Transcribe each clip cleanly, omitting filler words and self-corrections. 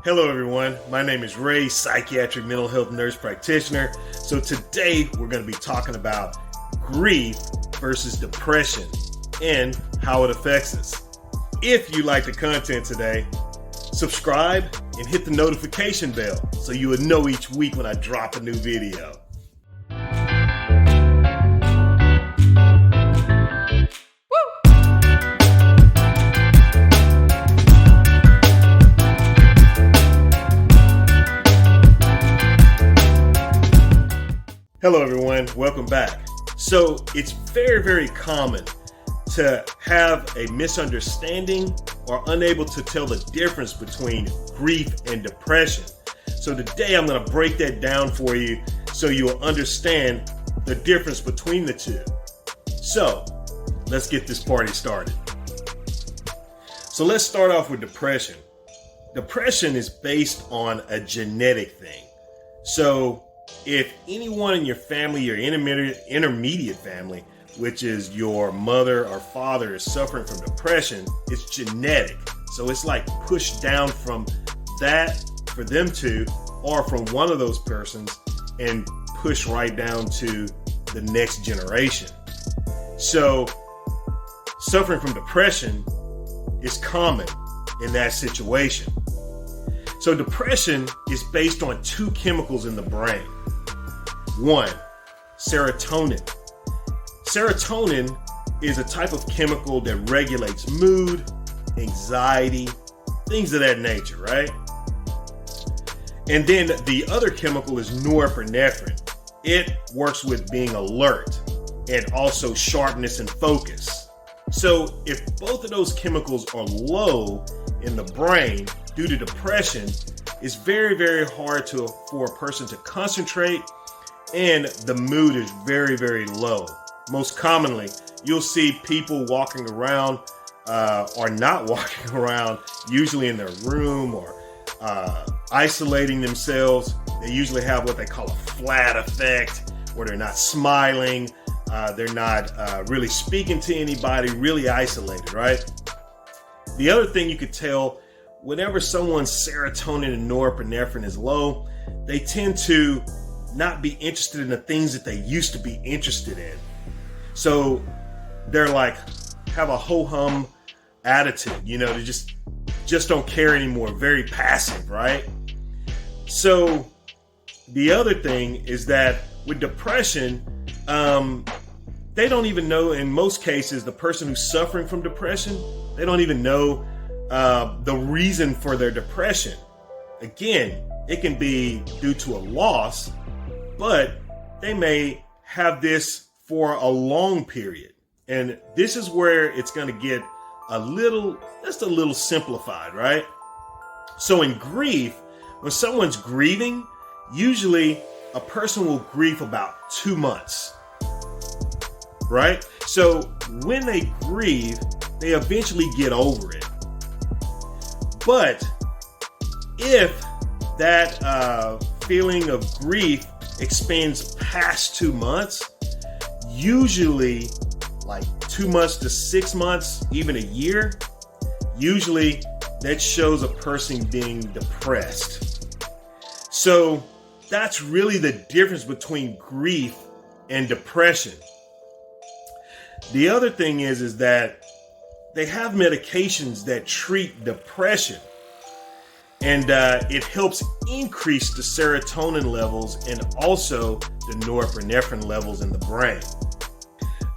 Hello everyone, my name is Ray, psychiatric mental health nurse practitioner. So today we're going to be talking about grief versus depression and how it affects us. If you like the content today, subscribe and hit the notification bell so you would know each week when I drop a new video. Hello everyone, welcome back. So it's very common to have a misunderstanding or unable to tell the difference between grief and depression. So today I'm going to break that down for you so you'll understand the difference between the two. So let's get this party started. So let's start off with depression. Depression is based on a genetic thing. So if anyone in your family, your intermediate family, which is your mother or father, is suffering from depression, it's genetic. So it's like pushed down from that for them to, or from one of those persons, and pushed right down to the next generation. So suffering from depression is common in that situation. So depression is based on two chemicals in the brain. One, serotonin. Serotonin is a type of chemical that regulates mood, anxiety, things of that nature, right? And then the other chemical is norepinephrine. It works with being alert and also sharpness and focus. So if both of those chemicals are low in the brain due to depression, it's very hard for a person to concentrate, and the mood is very low. Most commonly, you'll see people walking around or not walking around, usually in their room or isolating themselves. They usually have what they call a flat effect, where they're not smiling, they're not really speaking to anybody, really isolated, right? The other thing you could tell, whenever someone's serotonin and norepinephrine is low, they tend to not be interested in the things that they used to be interested in. So they're like, have a ho-hum attitude, they just don't care anymore, very passive, right? So the other thing is that with depression, they don't even know, in most cases, the person who's suffering from depression, they don't even know the reason for their depression. Again, it can be due to a loss, but they may have this for a long period. And this is where it's going to get just a little simplified, right? So in grief, when someone's grieving, usually a person will grieve about 2 months, right? So when they grieve, they eventually get over it. But if that feeling of grief expands past 2 months, usually like 2 months to 6 months, even a year, usually that shows a person being depressed. So that's really the difference between grief and depression. The other thing is that they have medications that treat depression, and it helps increase the serotonin levels and also the norepinephrine levels in the brain.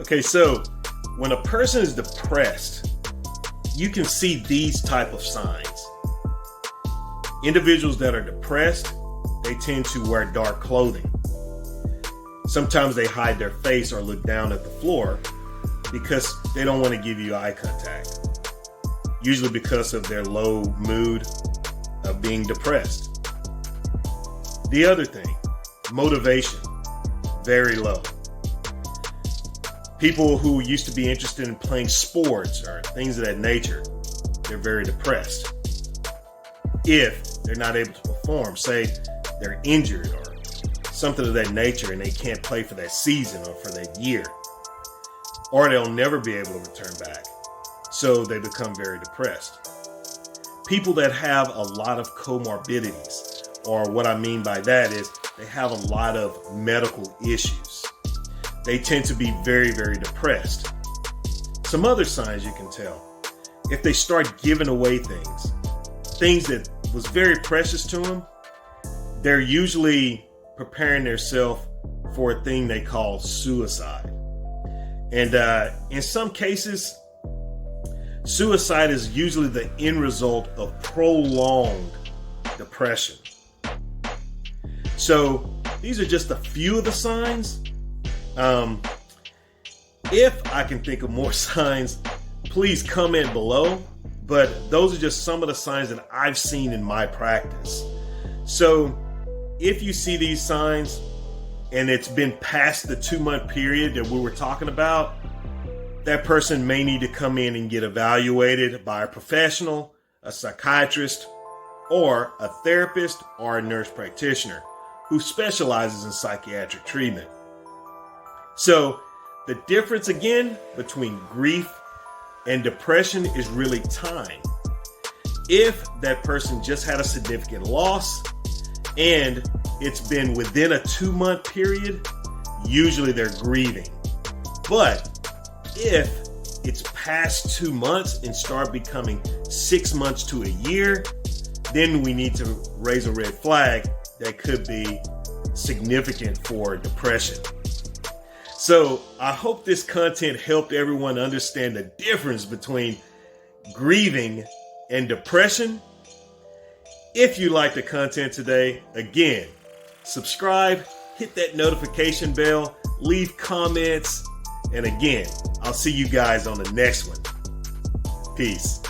Okay, so when a person is depressed, you can see these type of signs. Individuals that are depressed, they tend to wear dark clothing. Sometimes they hide their face or look down at the floor because they don't want to give you eye contact. Usually because of their low mood of being depressed. The other thing, motivation, very low. People who used to be interested in playing sports or things of that nature, they're very depressed. If they're not able to perform, say they're injured or something of that nature and they can't play for that season or for that year, or they'll never be able to return back. So they become very depressed. people that have a lot of comorbidities, or what I mean by that is they have a lot of medical issues. They tend to be very, very depressed. Some other signs you can tell: if they start giving away things that was very precious to them, they're usually preparing themselves for a thing they call suicide. And in some cases, suicide is usually the end result of prolonged depression. So these are just a few of the signs. If I can think of more signs, please comment below. But those are just some of the signs that I've seen in my practice. So if you see these signs and it's been past the 2-month period that we were talking about, that person may need to come in and get evaluated by a professional, a psychiatrist, or a therapist or a nurse practitioner who specializes in psychiatric treatment. So the difference again between grief and depression is really time. If that person just had a significant loss and it's been within a 2-month period, usually they're grieving. But if it's past 2 months and start becoming 6 months to a year, then we need to raise a red flag that could be significant for depression. So I hope this content helped everyone understand the difference between grieving and depression. If you like the content today, again, subscribe, hit that notification bell, leave comments, and again, I'll see you guys on the next one. Peace.